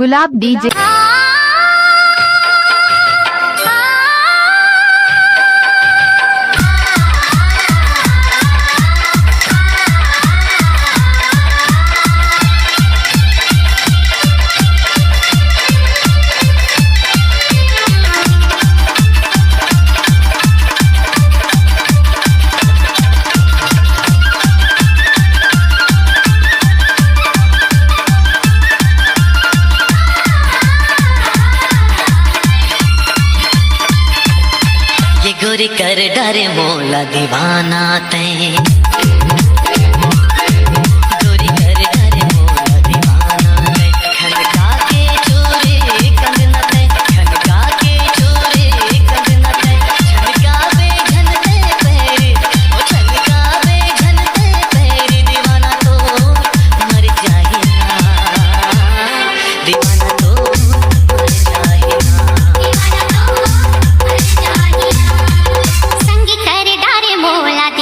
गुलाब DJ. गोरी कर डरे मोला दीवाना तैं, गोरी कर डरे मोला दीवाना तैं, खनका के चोरे कंगना तैं, खनका के चोरे कंगना तैं, छनका बे झनते पैरी, ओ छनका बे झनते पैरी, दीवाना तो मर जाए ना, दीवाना तो मर जाए ना।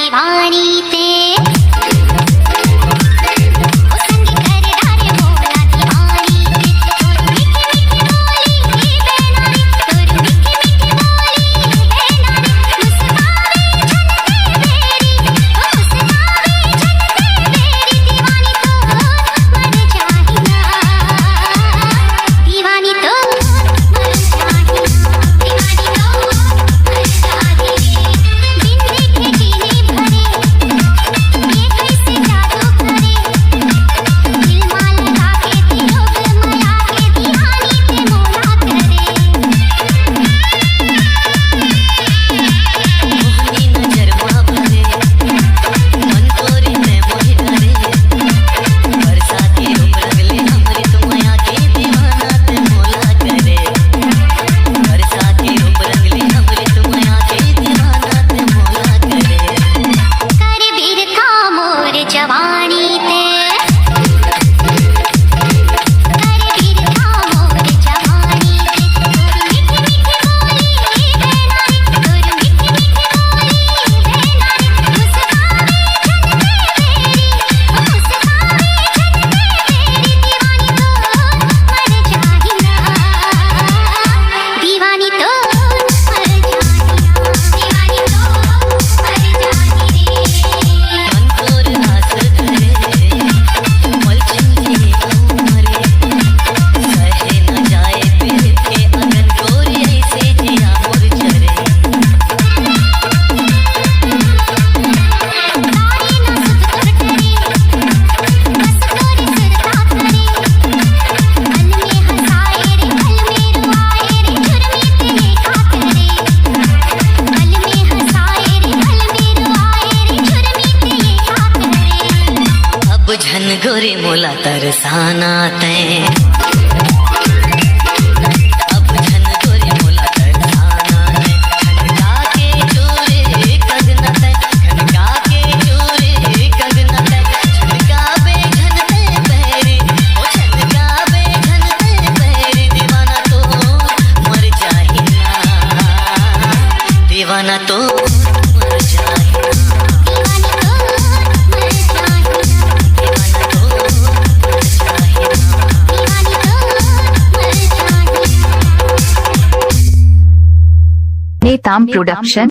दीवानी ते झन गोरी मोला तरसाना तैं, अब झन गोरी मोला तरसाना तैं, खनका के चोरे कंगना तैं, खनका के चोरे कंगना तैं, छनका बे झनते पैरी, ओ छनका बे झनते पैरी, दीवाना तो मर जाए ना, दीवाना तो मर जाए ना। नेताम प्रोडक्शन।